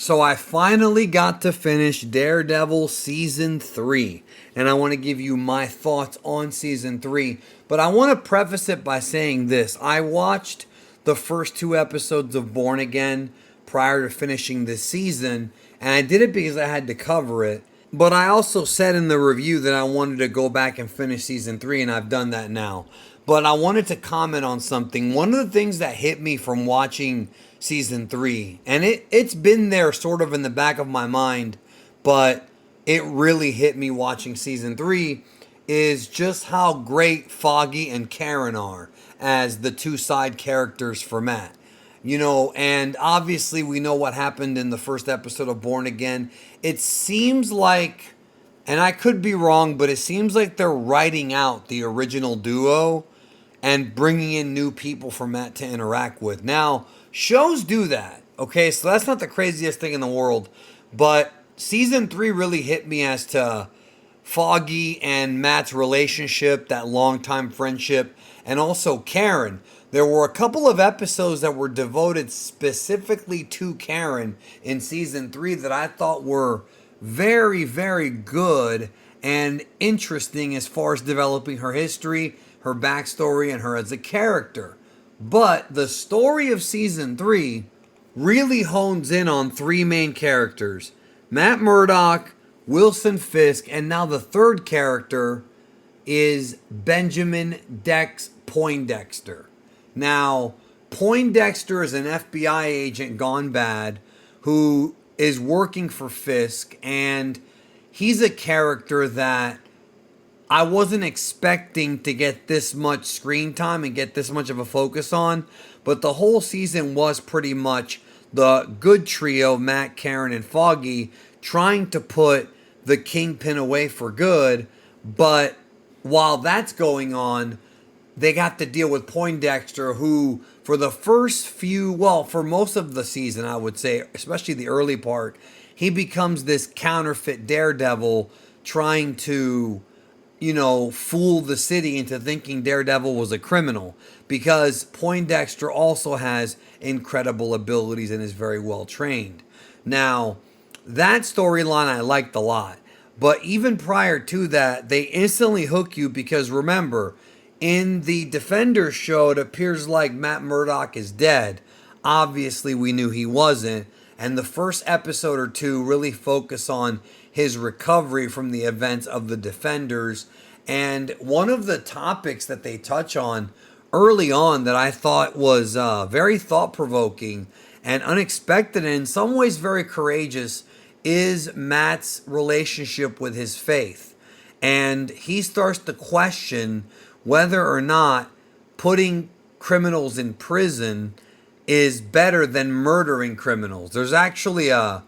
So I finally got to finish Daredevil Season 3. And I want to give you my thoughts on Season 3. But I want to preface it by saying this. I watched the first 2 episodes of Born Again prior to finishing this season. And I did it because I had to cover it. But I also said in the review that I wanted to go back and finish Season 3. And I've done that now. But I wanted to comment on something. One of the things that hit me from watching Season 3, and it's been there sort of in the back of my mind, but it really hit me watching Season 3, is just how great Foggy and Karen are as the two side characters for Matt. You know, and obviously we know what happened in the first episode of Born Again. It seems like, and I could be wrong, but it seems like they're writing out the original duo and bringing in new people for Matt to interact with. Now, shows do that, okay? So that's not the craziest thing in the world. But Season 3 really hit me as to Foggy and Matt's relationship, that long-time friendship, and also Karen. There were a couple of episodes that were devoted specifically to Karen in Season 3 that I thought were very, very good and interesting as far as developing her history, her backstory, and her as a character. But the story of Season 3 really hones in on 3 main characters: Matt Murdock, Wilson Fisk, and now the third character is Benjamin Dex Poindexter. Now, Poindexter is an FBI agent gone bad who is working for Fisk, and he's a character that I wasn't expecting to get this much screen time and get this much of a focus on, but the whole season was pretty much the good trio, Matt, Karen, and Foggy, trying to put the Kingpin away for good. But while that's going on, they got to deal with Poindexter, who for the first few, well, for most of the season, I would say, especially the early part, he becomes this counterfeit Daredevil trying to, fool the city into thinking Daredevil was a criminal, because Poindexter also has incredible abilities and is very well trained. Now, that storyline I liked a lot. But even prior to that, they instantly hook you because remember, in the Defenders show, it appears like Matt Murdock is dead. Obviously, we knew he wasn't. And the first episode or two really focus on his recovery from the events of the Defenders. And one of the topics that they touch on early on that I thought was very thought-provoking and unexpected and in some ways very courageous is Matt's relationship with his faith. And he starts to question whether or not putting criminals in prison is better than murdering criminals. There's actually a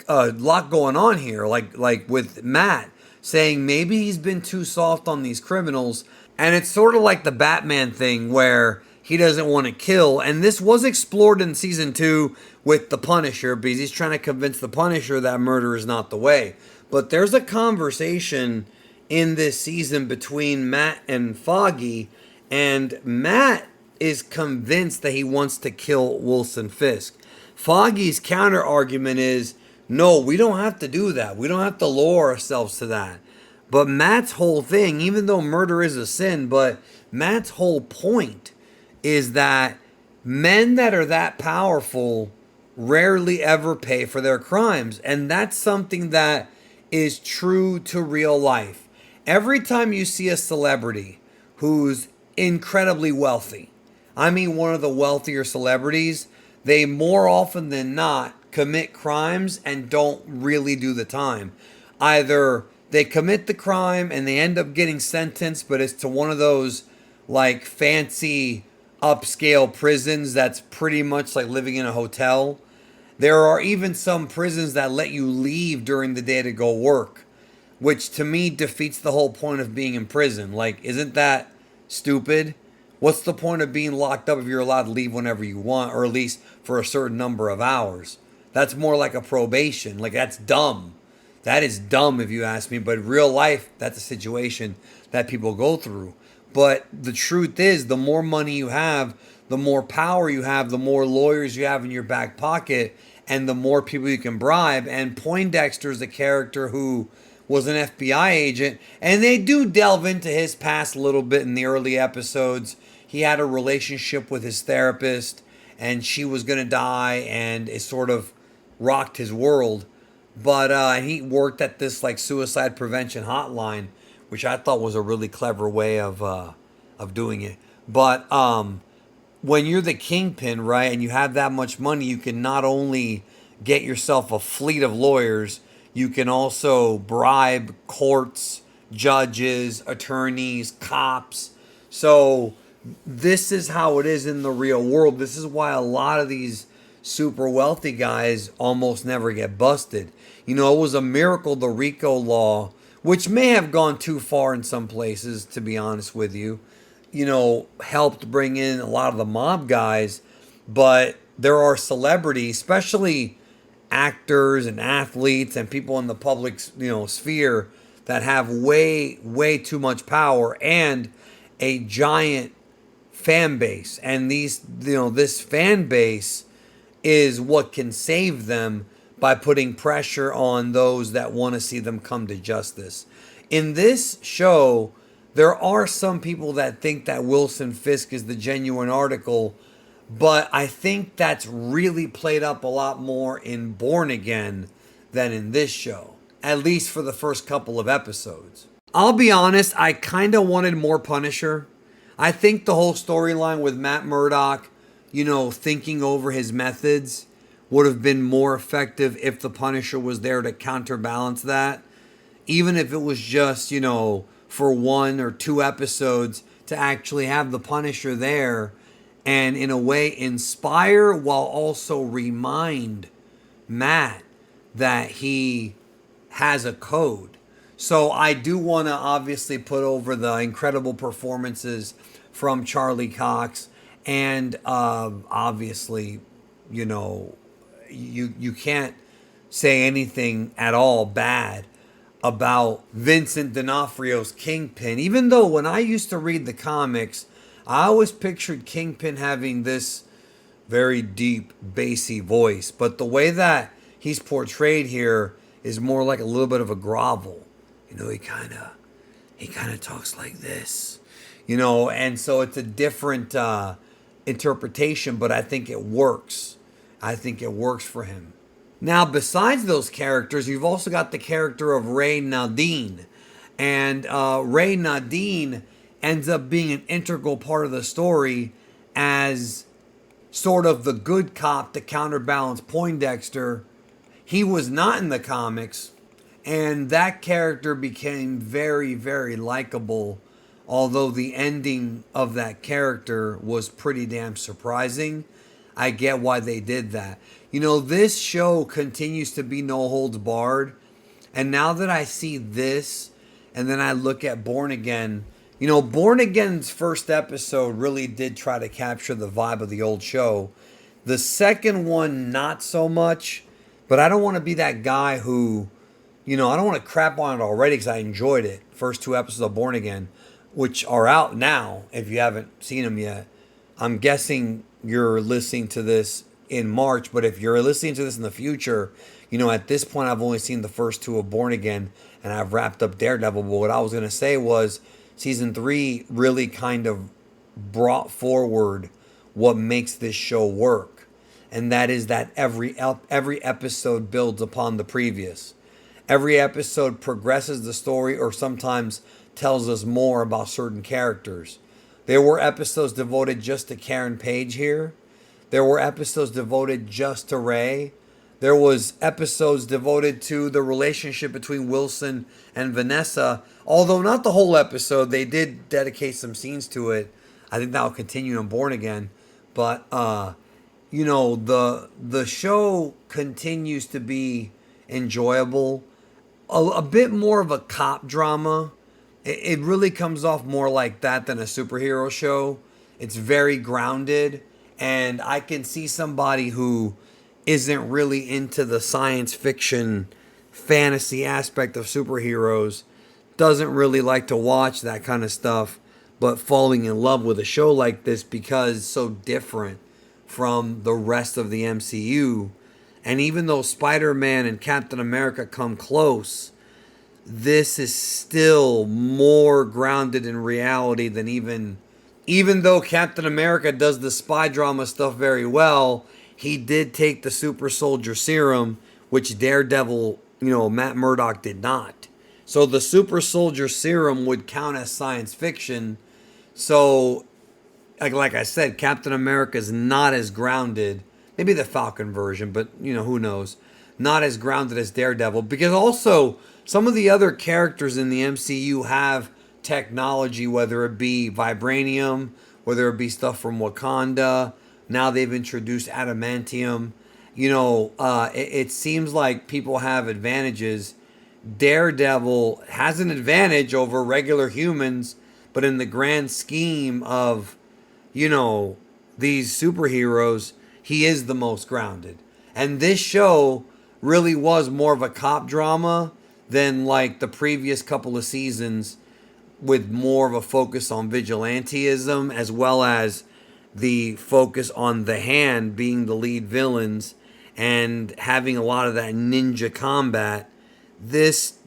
lot going on here, like with Matt saying maybe he's been too soft on these criminals. And it's sort of like the Batman thing where he doesn't want to kill. And this was explored in Season 2 with the Punisher because he's trying to convince the Punisher that murder is not the way. But there's a conversation in this season between Matt and Foggy, and Matt is convinced that he wants to kill Wilson Fisk. Foggy's counter argument is, no, we don't have to do that. We don't have to lower ourselves to that. But Matt's whole thing, even though murder is a sin, but Matt's whole point is that men that are that powerful rarely ever pay for their crimes. And that's something that is true to real life. Every time you see a celebrity who's incredibly wealthy, I mean one of the wealthier celebrities, they more often than not commit crimes and don't really do the time. Either they commit the crime and they end up getting sentenced, but it's to one of those like fancy upscale prisons that's pretty much like living in a hotel. There are even some prisons that let you leave during the day to go work, which to me defeats the whole point of being in prison. Like, isn't that stupid? What's the point of being locked up if you're allowed to leave whenever you want, or at least for a certain number of hours? That's more like a probation. Like, that's dumb. That is dumb if you ask me. But in real life, that's a situation that people go through. But the truth is, the more money you have, the more power you have, the more lawyers you have in your back pocket, and the more people you can bribe. And Poindexter's a character who was an FBI agent, and they do delve into his past a little bit in the early episodes. He had a relationship with his therapist, and she was going to die, and it sort of rocked his world. But he worked at this like suicide prevention hotline, which I thought was a really clever way of doing it. But when you're the Kingpin, right, and you have that much money, you can not only get yourself a fleet of lawyers, you can also bribe courts, judges, attorneys, cops. So this is how it is in the real world. This is why a lot of these super wealthy guys almost never get busted. You know, it was a miracle the RICO law, which may have gone too far in some places, to be honest with you, helped bring in a lot of the mob guys. But there are celebrities, especially actors and athletes and people in the public, sphere that have way, way too much power and a giant fan base. And this fan base is what can save them by putting pressure on those that want to see them come to justice. In this show, there are some people that think that Wilson Fisk is the genuine article, but I think that's really played up a lot more in Born Again than in this show, at least for the first couple of episodes. I'll be honest, I kind of wanted more Punisher. I think the whole storyline with Matt Murdock, thinking over his methods would have been more effective if the Punisher was there to counterbalance that. Even if it was just, for 1 or 2 episodes, to actually have the Punisher there and in a way inspire while also remind Matt that he has a code. So I do want to obviously put over the incredible performances from Charlie Cox, and obviously, you can't say anything at all bad about Vincent D'Onofrio's Kingpin. Even though when I used to read the comics, I always pictured Kingpin having this very deep, bassy voice. But the way that he's portrayed here is more like a little bit of a grovel. He kind of talks like this, and so it's a different interpretation, but I think it works. I think it works for him. Now, besides those characters, you've also got the character of Ray Nadine. And Ray Nadine ends up being an integral part of the story as sort of the good cop to counterbalance Poindexter. He was not in the comics, and that character became very, very likable, although the ending of that character was pretty damn surprising. I get why they did that. This show continues to be no holds barred. And now that I see this, and then I look at Born Again, Born Again's first episode really did try to capture the vibe of the old show. The second one, not so much. But I don't want to be that guy who, I don't want to crap on it already because I enjoyed it. First 2 episodes of Born Again, which are out now if you haven't seen them yet. I'm guessing you're listening to this in March, but if you're listening to this in the future, at this point I've only seen the first 2 of Born Again, and I've wrapped up Daredevil. But what I was going to say was season 3 really kind of brought forward what makes this show work, and that is that every episode builds upon the previous. Every episode progresses the story, or sometimes tells us more about certain characters. There were episodes devoted just to Karen Page here. There were episodes devoted just to Ray. There was episodes devoted to the relationship between Wilson and Vanessa. Although not the whole episode, they did dedicate some scenes to it. I think that'll continue in Born Again. But, the show continues to be enjoyable. A bit more of a cop drama. It really comes off more like that than a superhero show. It's very grounded. And I can see somebody who isn't really into the science fiction fantasy aspect of superheroes, doesn't really like to watch that kind of stuff, but falling in love with a show like this because it's so different from the rest of the MCU And even though Spider-Man and Captain America come close, this is still more grounded in reality than even though Captain America does the spy drama stuff very well, he did take the super soldier serum, which Daredevil, Matt Murdock did not. So the super soldier serum would count as science fiction. So like I said, Captain America is not as grounded. Maybe the Falcon version, but who knows? Not as grounded as Daredevil, because also some of the other characters in the MCU have technology, whether it be vibranium, whether it be stuff from Wakanda. Now they've introduced adamantium. It seems like people have advantages. Daredevil has an advantage over regular humans, but in the grand scheme of these superheroes, he is the most grounded. And this show really was more of a cop drama than like the previous couple of seasons, with more of a focus on vigilantism, as well as the focus on the Hand being the lead villains and having a lot of that ninja combat. This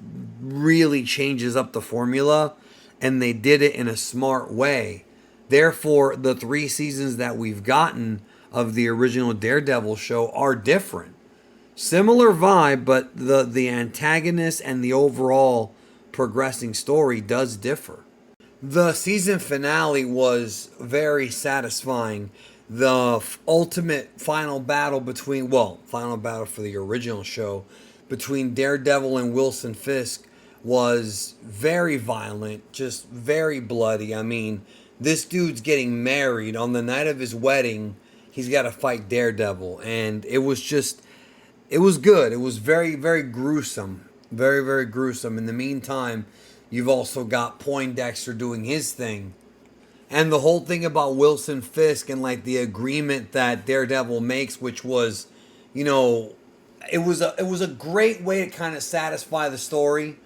really changes up the formula, and they did it in a smart way. Therefore, the 3 seasons that we've gotten of the original Daredevil show are different. Similar vibe, but the antagonist and the overall progressing story does differ. The season finale was very satisfying. The ultimate final battle final battle for the original show between Daredevil and Wilson Fisk was very violent, just very bloody. I mean, this dude's getting married. On the night of his wedding, he's got to fight Daredevil. And it was good. It was very, very gruesome. Very, very gruesome. In the meantime, you've also got Poindexter doing his thing. And the whole thing about Wilson Fisk and like the agreement that Daredevil makes, which was, it was a great way to kind of satisfy the story.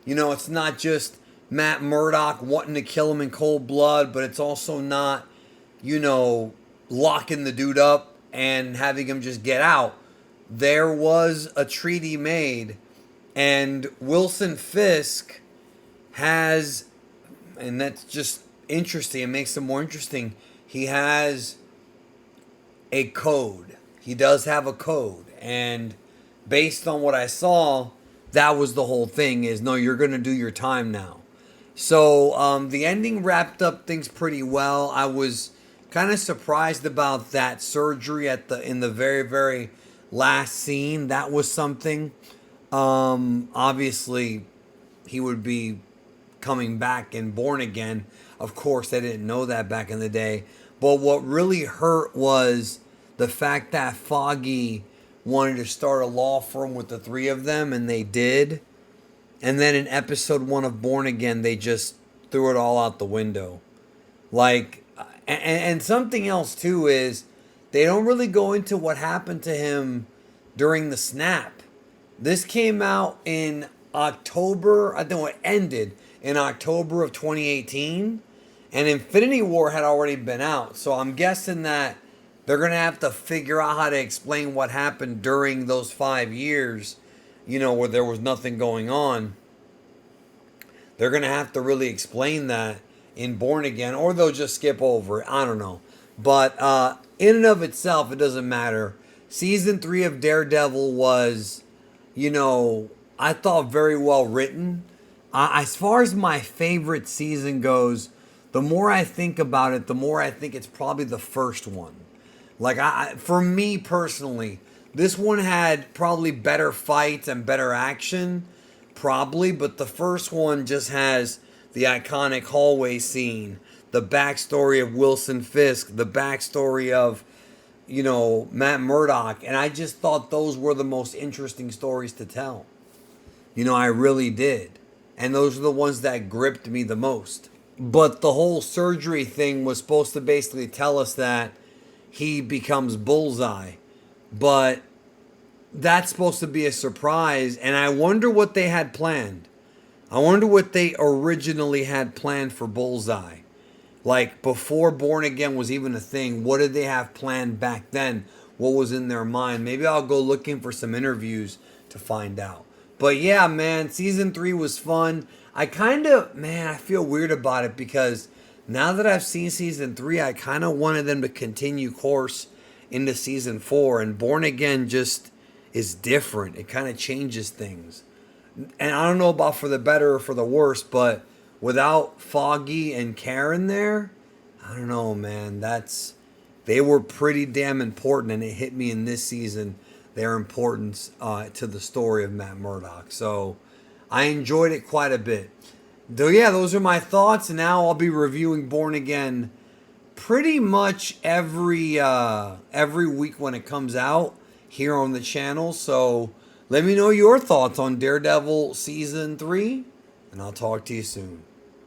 It's not just Matt Murdock wanting to kill him in cold blood, but it's also not, locking the dude up and having him just get out. There was a treaty made, and Wilson Fisk has, and that's just interesting, it makes it more interesting, he has a code. He does have a code, and based on what I saw, that was the whole thing, is no, you're going to do your time now. So the ending wrapped up things pretty well. I was kind of surprised about that surgery in the very, very last scene. That was something. Obviously, he would be coming back and born again. Of course, they didn't know that back in the day. But what really hurt was the fact that Foggy wanted to start a law firm with the 3 of them, and they did. And then in episode 1 of Born Again, they just threw it all out the window. Like, and something else too is they don't really go into what happened to him during the snap. This came out in October, I think it ended in October of 2018, and Infinity War had already been out. So I'm guessing that they're going to have to figure out how to explain what happened during those 5 years, where there was nothing going on. They're going to have to really explain that in Born Again, or they'll just skip over it. I don't know. But in and of itself, it doesn't matter. Season 3 of Daredevil was, I thought very well written. As far as my favorite season goes, the more I think about it, the more I think it's probably the first one. Like, for me personally, this one had probably better fights and better action, probably, but the first one just has the iconic hallway scene, the backstory of Wilson Fisk, the backstory of, Matt Murdock, and I just thought those were the most interesting stories to tell. I really did. And those are the ones that gripped me the most. But the whole surgery thing was supposed to basically tell us that he becomes Bullseye. But that's supposed to be a surprise, and I wonder what they had planned. I wonder what they originally had planned for Bullseye. Like, before Born Again was even a thing, what did they have planned back then? what was in their mind. Maybe I'll go looking for some interviews to find out. But yeah, man, season 3 was fun. I feel weird about it because now that I've seen season 3, I kind of wanted them to continue course into season 4. And Born Again just is different. It kind of changes things. And I don't know about for the better or for the worse, but without Foggy and Karen there, I don't know, man. They were pretty damn important, and it hit me in this season, their importance to the story of Matt Murdock. So I enjoyed it quite a bit. Though, yeah, those are my thoughts. And now I'll be reviewing Born Again pretty much every week when it comes out here on the channel. So let me know your thoughts on Daredevil Season 3, and I'll talk to you soon.